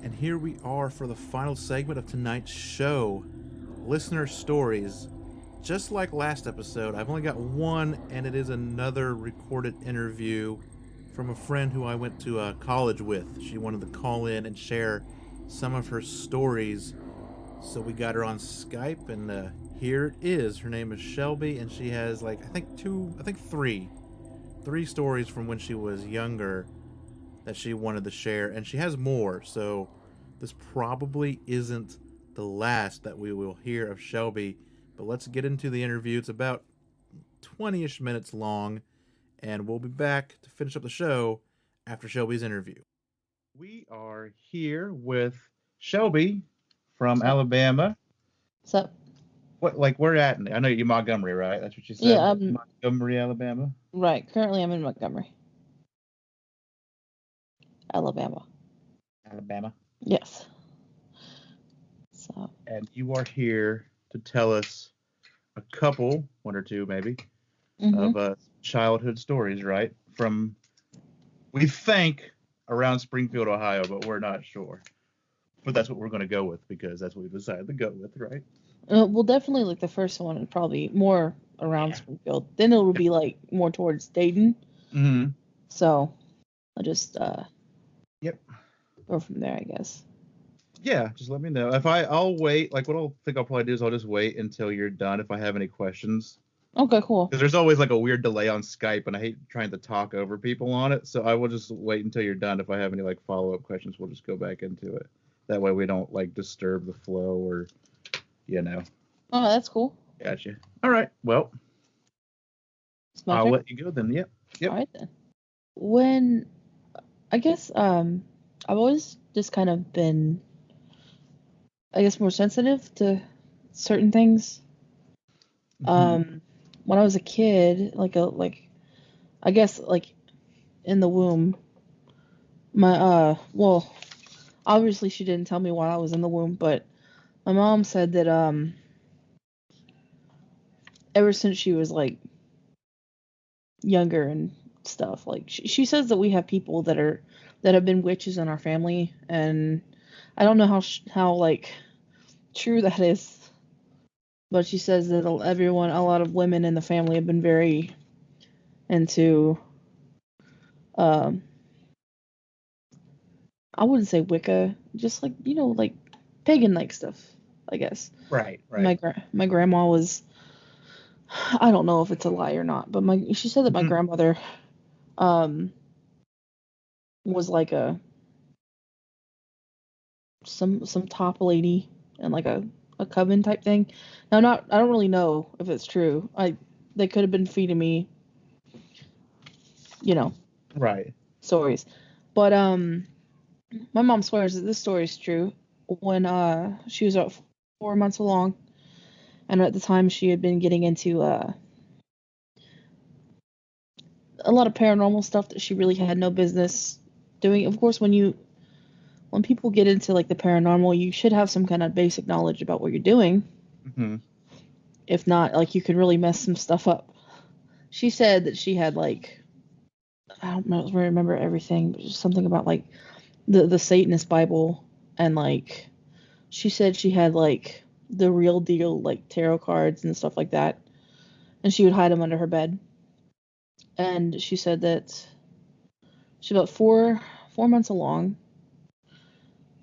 And here we are for the final segment of tonight's show. Listener stories. Just like last episode, I've only got one, and it is another recorded interview from a friend who I went to college with. She wanted to call in and share some of her stories, so we got her on Skype, and here it is. Her name is Shelby, and she has three stories from when she was younger that she wanted to share, and she has more, so this probably isn't the last that we will hear of Shelby. But let's get into the interview. It's about 20-ish minutes long, and we'll be back to finish up the show after Shelby's interview. We are here with Shelby from Alabama. What's up? Where at? I know you're Montgomery, right? That's what you said? Yeah, Montgomery, Alabama? Right. Currently, I'm in Montgomery, Alabama. Alabama? Yes. So. And you are here to tell us a couple, one or two maybe, of childhood stories, right? From, we think, around Springfield, Ohio, but we're not sure. But that's what we're going to go with, because that's what we decided to go with, right? Well, definitely like the first one, and probably more around Springfield. Then it will be like more towards Dayton. Mm-hmm. So I'll just go from there, I guess. Yeah, just let me know. I'll wait. Like, what I'll probably do is I'll just wait until you're done if I have any questions. Okay, cool. Because there's always like a weird delay on Skype, and I hate trying to talk over people on it. So I will just wait until you're done. If I have any like follow-up questions, we'll just go back into it. That way we don't like disturb the flow or, Oh, that's cool. Gotcha. All right. Well, I'll let you go then. Yep. All right then. When, I guess, I've always just kind of been, I guess, more sensitive to certain things. Mhm. When I was a kid, I guess like in the womb, well, obviously she didn't tell me while I was in the womb, but my mom said that ever since she was like younger and stuff, like she says that we have people that have been witches in our family, and I don't know how like true that is, but she says that a lot of women in the family have been very into um I wouldn't say Wicca, just like like pagan like stuff, I guess. Right, My right. my grandma was, I don't know if it's a lie or not, but my she said that my Mhm. grandmother um was like a some top lady and like a coven type thing. Now, not I don't really know if it's true. They could have been feeding me, you know, Right. stories, but my mom swears that this story is true. When she was about 4 months along, and at the time she had been getting into a lot of paranormal stuff that she really had no business doing. Of course, when people get into like the paranormal, you should have some kind of basic knowledge about what you're doing. Mhm. If not, like you could really mess some stuff up. She said that she had like, I don't know, remember everything, but just something about like the Satanist Bible, and like she said she had like the real deal like tarot cards and stuff like that, and she would hide them under her bed. And she said that she's about 4 months along,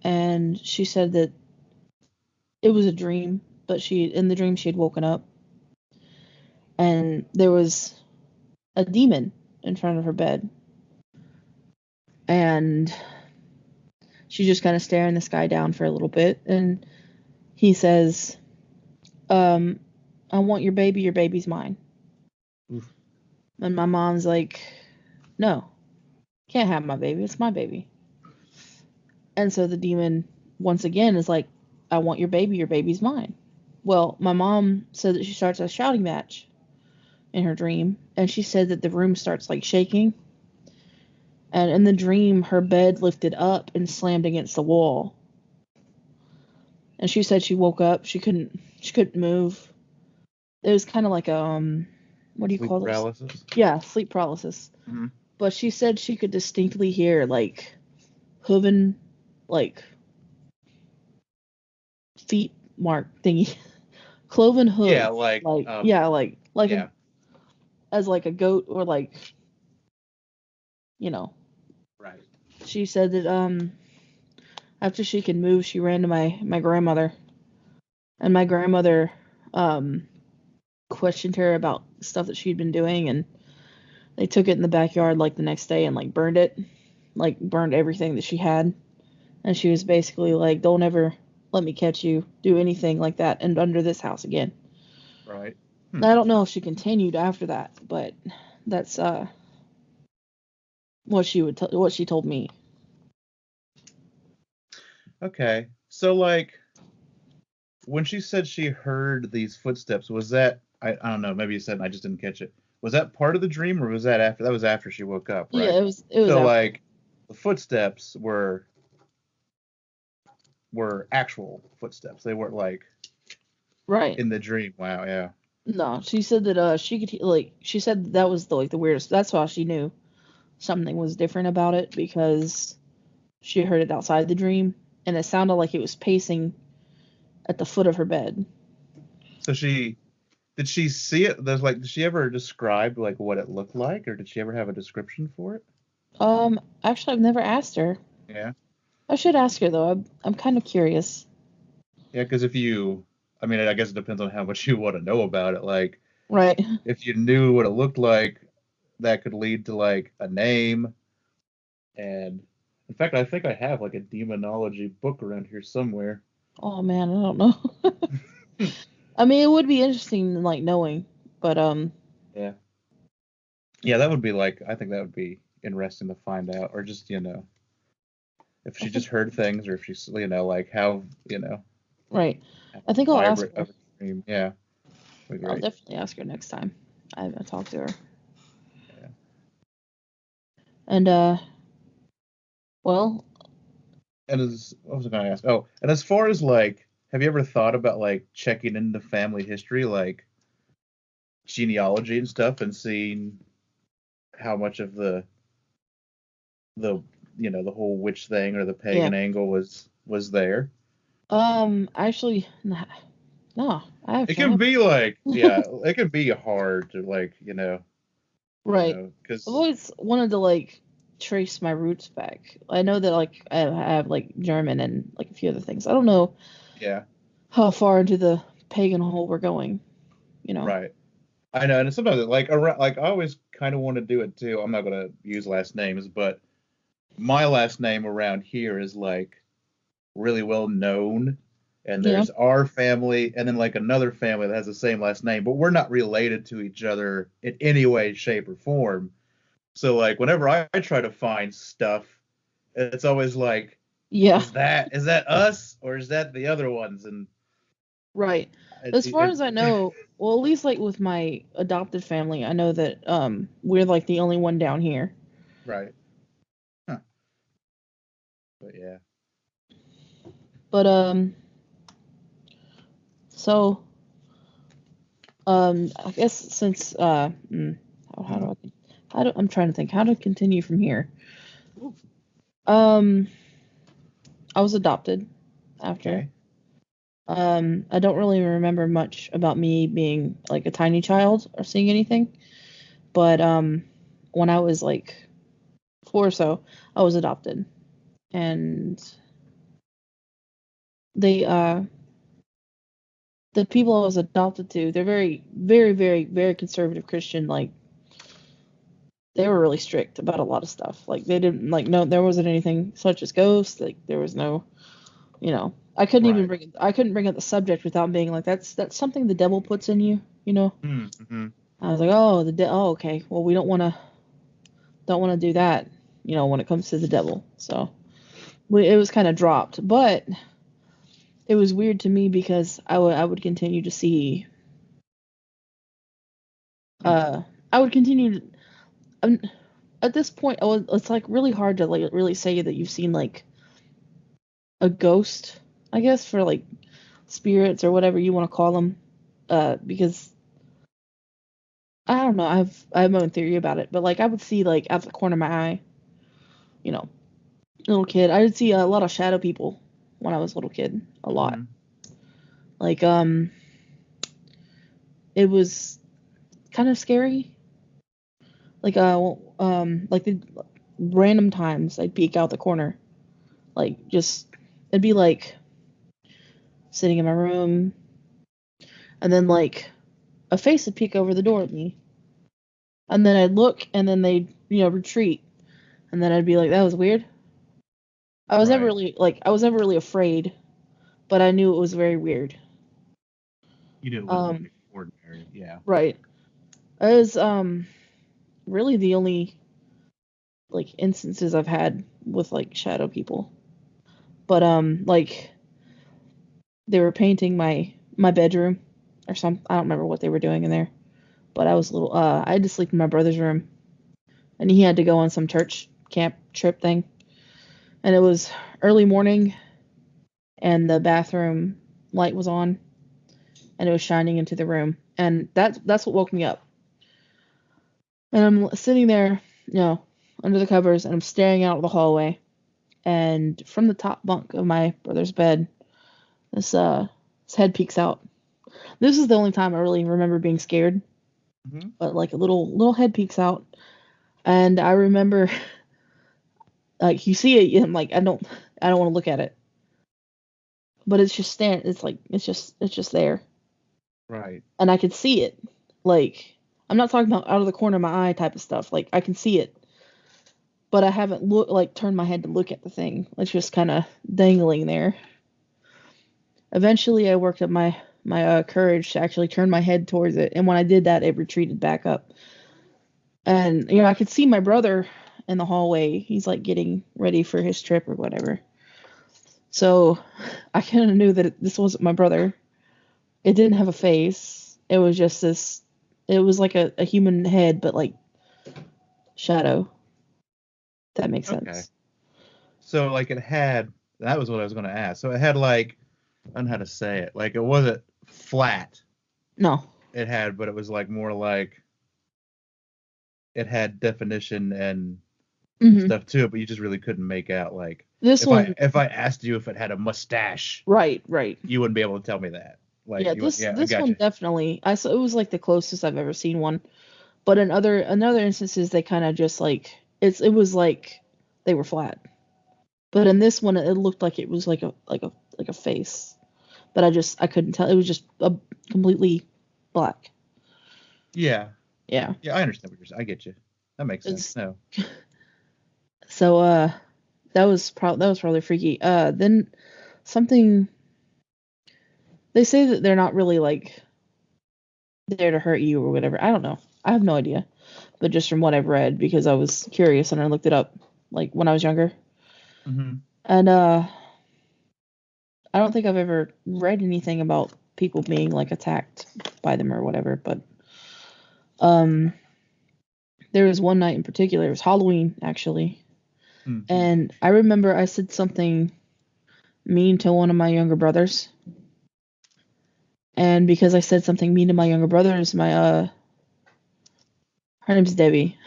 and she said that it was a dream, but she in the dream she had woken up, and there was a demon in front of her bed, and she's just kind of staring this guy down for a little bit, and he says, um, "I want your baby. Your baby's mine." Oof. And my mom's like, "No, can't have my baby. It's my baby." And so the demon once again is like, "I want your baby. Your baby's mine." Well, my mom said that she starts a shouting match in her dream, and she said that the room starts like shaking. And in the dream, her bed lifted up and slammed against the wall. And she said she woke up, she couldn't move. It was kind of like a what do you Sleep call those? paralysis. Yeah, sleep paralysis. Mhm. But she said she could distinctly hear like hooven, like feet mark thingy, cloven Yeah, hooves, like like yeah, like a yeah. as like a goat, or like you know. Right. She said that after she could move, she ran to my grandmother, and my grandmother um questioned her about stuff that she'd been doing, and they took it in the backyard like the next day and like burned it, like burned everything that she had. And she was basically like, "Don't ever let me catch you do anything like that and under this house again." Right. I don't know if she continued after that, but that's what she told me. Okay. So like when she said she heard these footsteps, was that I don't know, maybe you said and I just didn't catch it. Was that part of the dream or was that after? That was after she woke up, Yeah, right? it was So after. like the footsteps were actual footsteps. They weren't like Right. in the dream. Wow, yeah. No, she said that she could like she said that was the weirdest. That's why she knew something was different about it, because she heard it outside the dream, and it sounded like it was pacing at the foot of her bed. So she did she see it? There's like did she ever describe like what it looked like or did she ever have a description for it? Actually, I've never asked her. Yeah. I should ask her though. I'm kind of curious. Yeah, because if you I mean I guess it depends on how much you want to know about it. Like Right. if you knew what it looked like, that could lead to like a name. And in fact, I think I have like a demonology book around here somewhere. Oh man, I don't know. I mean, it would be interesting, like knowing, but Yeah. Yeah, that would be like I think that would be interesting to find out, or just if she just heard things, or if she's, like how, Right. I think I'll ask her. Yeah. I'll definitely ask her next time I talk to her. Yeah. And well. And what was I going to ask? Oh, and as far as have you ever thought about checking into family history, genealogy and stuff, and seeing how much of the the whole witch thing or the pagan angle was there? Actually, no. It can be it can be hard to right. because I've always wanted to trace my roots back. I know that I have German and a few other things. I don't know how far into the pagan hole we're going, Right. I know, and sometimes around, I always kind of want to do it too. I'm not going to use last names, but my last name around here is really well known, and there's our family and then another family that has the same last name, but we're not related to each other in any way, shape, or form. So whenever I try to find stuff, it's always is that us or is that the other ones? And right. As far as I know, well, at least with my adopted family, I know that we're the only one down here. Right. Huh. But yeah. But so I guess since I'm trying to think how to continue from here. I was adopted after. Okay. I don't really remember much about me being a tiny child or seeing anything, but when I was 4 or so, I was adopted, and the people I was adopted to, they're very, very, very, very conservative Christian. They were really strict about a lot of stuff. They didn't no, there wasn't anything such as ghosts. There was no, I couldn't even bring up the subject without being that's something the devil puts in you, Mm-hmm. I was okay. Well, we don't want to do that, when it comes to the devil. So it was kind of dropped, but it was weird to me because I would continue to see. I would continue to. At this point, it's really hard to really say that you've seen a ghost, I guess, for spirits or whatever you want to call them, because I don't know. I have my own theory about it, but I would see out the corner of my eye, little kid. I would see a lot of shadow people when I was a little kid, a lot. Mm-hmm. It was kind of scary. The random times I'd peek out the corner, it'd be sitting in my room, and then a face would peek over the door at me, and then I'd look, and then they'd retreat, and then I'd be that was weird. I was never really afraid, but I knew it was very weird. You knew it wasn't ordinary, yeah. Right. It was really the only instances I've had with shadow people. But they were painting my bedroom or something. I don't remember what they were doing in there. But I was little. I had to sleep in my brother's room, and he had to go on some church camp trip thing. And it was early morning, and the bathroom light was on, and it was shining into the room, and that's what woke me up. And I'm sitting there, under the covers, and I'm staring out the hallway, and from the top bunk of my brother's bed, this head peeks out. This is the only time I really remember being scared. Mm-hmm. But a little head peeks out, and I remember, you see it, and I don't want to look at it, but it's just staring. It's just there. Right. And I could see it. I'm not talking about out of the corner of my eye type of stuff. I can see it, but I haven't turned my head to look at the thing. It's just kind of dangling there. Eventually, I worked up my courage to actually turn my head towards it, and when I did that, it retreated back up. And I could see my brother in the hallway. He's like getting ready for his trip or whatever. So I kind of knew that this wasn't my brother. It didn't have a face. It was just this. It was like a human head, but like shadow. That makes sense. Okay. So like it had. That was what I was going to ask. So it had like, I don't know how to say it. Like it wasn't flat. No. It had, but it was like more like. It had definition and stuff to it, but you just really couldn't make out like. If I asked you if it had a mustache, right, you wouldn't be able to tell me that. Like, yeah, this one definitely. It was like the closest I've ever seen one, but in other instances they kind of just like it was like they were flat, but in this one it looked like it was like a face, but I couldn't tell. It was just a completely black. Yeah. Yeah. Yeah, I understand what you're saying. I get you. That makes sense. No. So that was probably freaky. Then something. They say that they're not really like there to hurt you or whatever. I don't know. I have no idea. But just from what I've read, because I was curious and I looked it up, like when I was younger. Mm-hmm. And I don't think I've ever read anything about people being like attacked by them or whatever. But there was one night in particular. It was Halloween actually, and I remember I said something mean to one of my younger brothers. And because I said something mean to my younger brothers, her name's Debbie.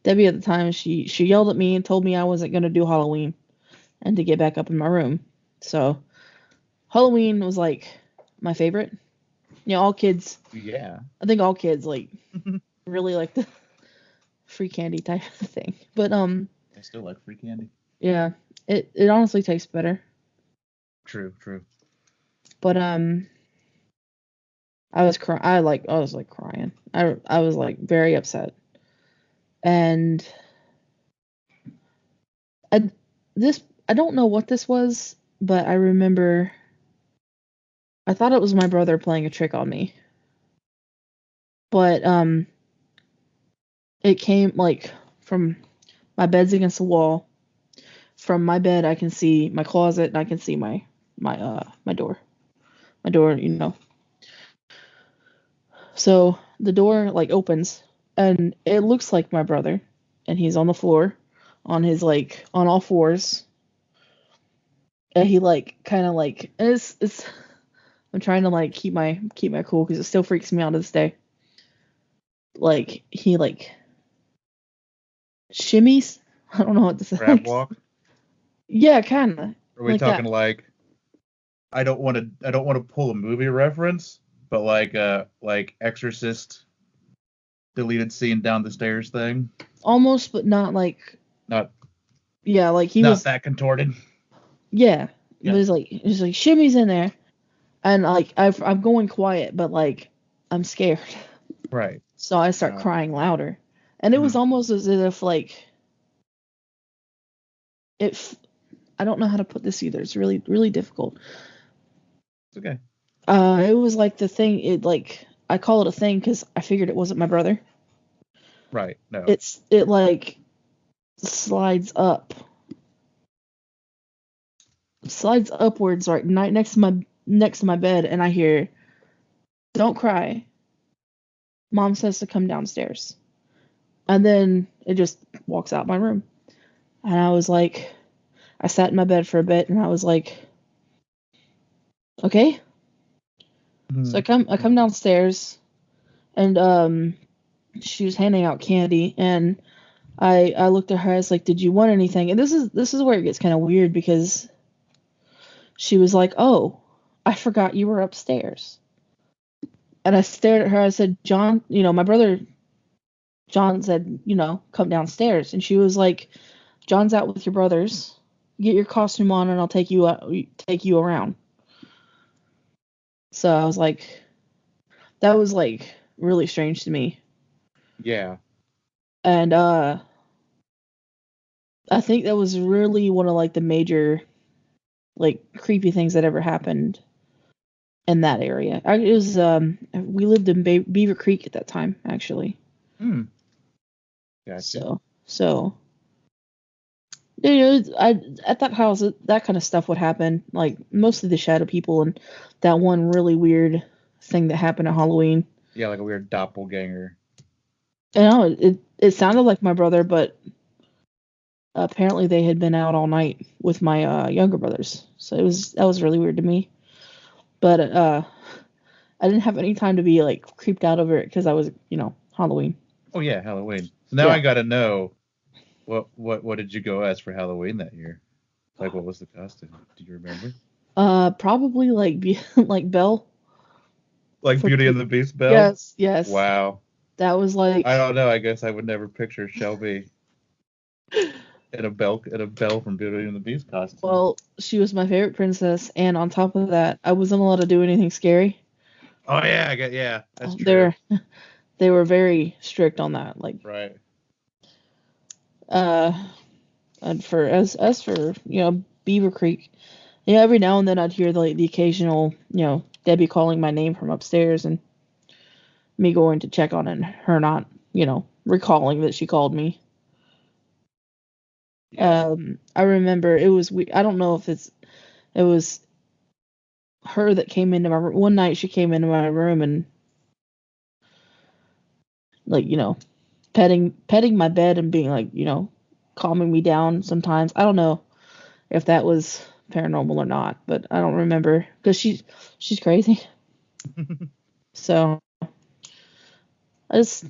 Debbie at the time, she yelled at me and told me I wasn't going to do Halloween and to get back up in my room. So Halloween was like my favorite. You know, all kids. Yeah. I think all kids like really like the free candy type of thing. But I still like free candy. Yeah, it honestly tastes better. True. But I was crying. I was like crying. I was like very upset. And I don't know what this was, but I remember I thought it was my brother playing a trick on me. But it came like from my bed's against the wall. From my bed I can see my closet and I can see my door. My door, you know. So the door like opens and it looks like my brother, and he's on the floor on his like on all fours. And he like kind of like it's I'm trying to like keep my cool because it still freaks me out to this day. Like he like shimmies. I don't know what to say. Crab walk. Yeah, kind of. Are we talking that? Like I don't want to pull a movie reference, but like Exorcist deleted scene down the stairs thing. Almost, but not like. Not. Yeah, like he not was. Not that contorted. Yeah. It was like shimmies in there, and like I'm going quiet, but like I'm scared. Right. So I start crying louder, and it was almost as if like. I don't know how to put this either. It's really, really difficult. It's okay. It was like the thing. It like I call it a thing because I figured it wasn't my brother. Right. No. It like slides upwards right next to my bed, and I hear, "Don't cry. Mom says to come downstairs," and then it just walks out my room, and I was like. I sat in my bed for a bit and I was like, okay. So I come downstairs and she was handing out candy and I looked at her, I was like, did you want anything? And this is where it gets kind of weird because she was like, oh, I forgot you were upstairs. And I stared at her, I said, John, my brother John said, come downstairs. And she was like, John's out with your brothers. Get your costume on and I'll take you around. So I was like, that was like really strange to me. Yeah. And I think that was really one of like the major like creepy things that ever happened in that area. It was we lived in Beaver Creek at that time actually. Gotcha. So You know, at that house, that kind of stuff would happen. Like mostly the shadow people and that one really weird thing that happened at Halloween. Yeah, like a weird doppelganger. You know, it sounded like my brother, but apparently they had been out all night with my younger brothers. So that was really weird to me. But I didn't have any time to be like creeped out over it because I was, Halloween. Oh yeah, Halloween. So now Yeah. I got to know what did you go as for Halloween that year? Like what was the costume? Do you remember? Probably like like Belle. Like For- Beauty and the Beast, Belle? Yes. Wow. That was like I don't know. I guess I would never picture Shelby in a Belle from Beauty and the Beast costume. well, she was my favorite princess, and on top of that, I wasn't allowed to do anything scary. Oh yeah, that's true. They were very strict on that. Like Right. and for Beaver Creek, every now and then I'd hear the occasional Debbie calling my name from upstairs and me going to check on it and her not recalling that she called me. Yeah. I remember it was I don't know if it was her that came into my room. One night she came into my room and like petting my bed and being like calming me down sometimes. I don't know if that was paranormal or not, but I don't remember because she's crazy. So as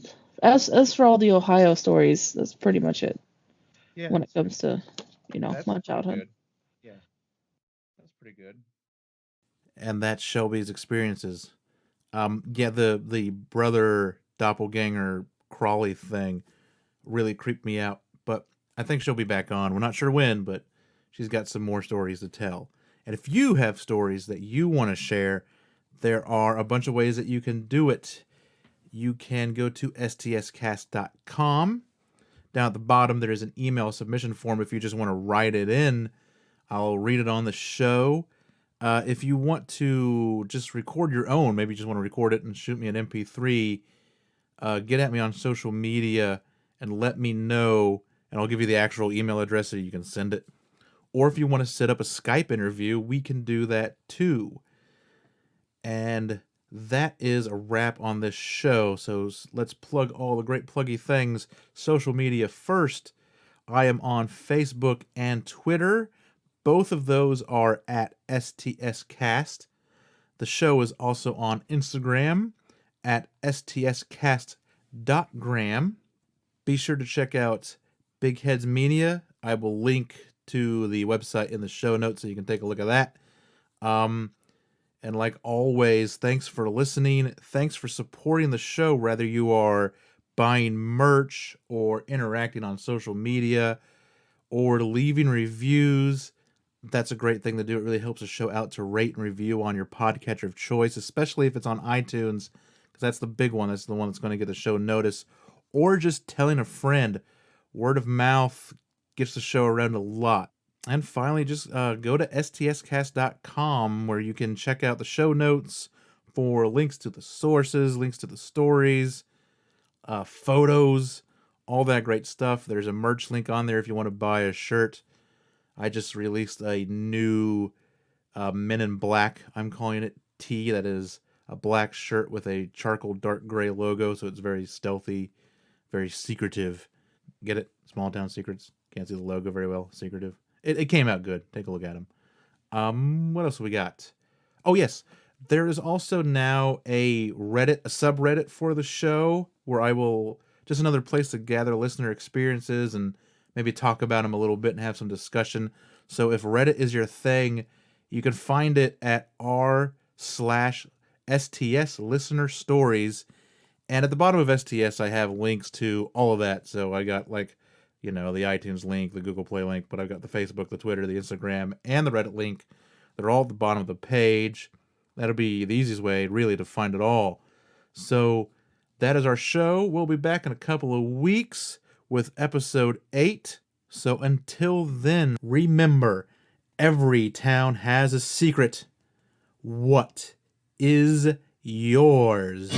for all the Ohio stories, that's pretty much it. Yeah. When it comes to That's my pretty childhood. good. Yeah. That's pretty good. And that's Shelby's experiences. Yeah, the brother doppelganger Crawley thing really creeped me out, but I think she'll be back on. We're not sure when, but she's got some more stories to tell. And if you have stories that you want to share, there are a bunch of ways that you can do it. You can go to stscast.com. Down at the bottom, there is an email submission form if you just want to write it in. I'll read it on the show. If you want to just record your own, maybe you just want to record it and shoot me an MP3, get at me on social media and let me know, and I'll give you the actual email address so you can send it. Or if you want to set up a Skype interview, we can do that too. And that is a wrap on this show. So let's plug all the great pluggy things. Social media first. I am on Facebook and Twitter. Both of those are at STScast. The show is also on Instagram at stscast.gram. Be sure to check out Big Heads Media. I will link to the website in the show notes so you can take a look at that. And like always, thanks for listening. Thanks for supporting the show, whether you are buying merch or interacting on social media or leaving reviews. That's a great thing to do. It really helps the show out to rate and review on your podcatcher of choice, especially if it's on iTunes, because that's the big one. That's the one that's going to get the show noticed. Or just telling a friend. Word of mouth gets the show around a lot. And finally, just go to stscast.com where you can check out the show notes for links to the sources, links to the stories, photos, all that great stuff. There's a merch link on there if you want to buy a shirt. I just released a new Men in Black, I'm calling it, tee that is a black shirt with a charcoal dark gray logo, so it's very stealthy, very secretive. Get it? Small town secrets. Can't see the logo very well. Secretive. It came out good. Take a look at them. What else we got? Oh, yes. There is also now a subreddit for the show where I will, just another place to gather listener experiences and maybe talk about them a little bit and have some discussion. So if Reddit is your thing, you can find it at r/STS listener stories. And at the bottom of STS, I have links to all of that. So I got the iTunes link, the Google Play link, but I've got the Facebook, the Twitter, the Instagram, and the Reddit link. They're all at the bottom of the page. That'll be the easiest way, really, to find it all. So that is our show. We'll be back in a couple of weeks with episode 8. So until then, remember, every town has a secret. What is yours?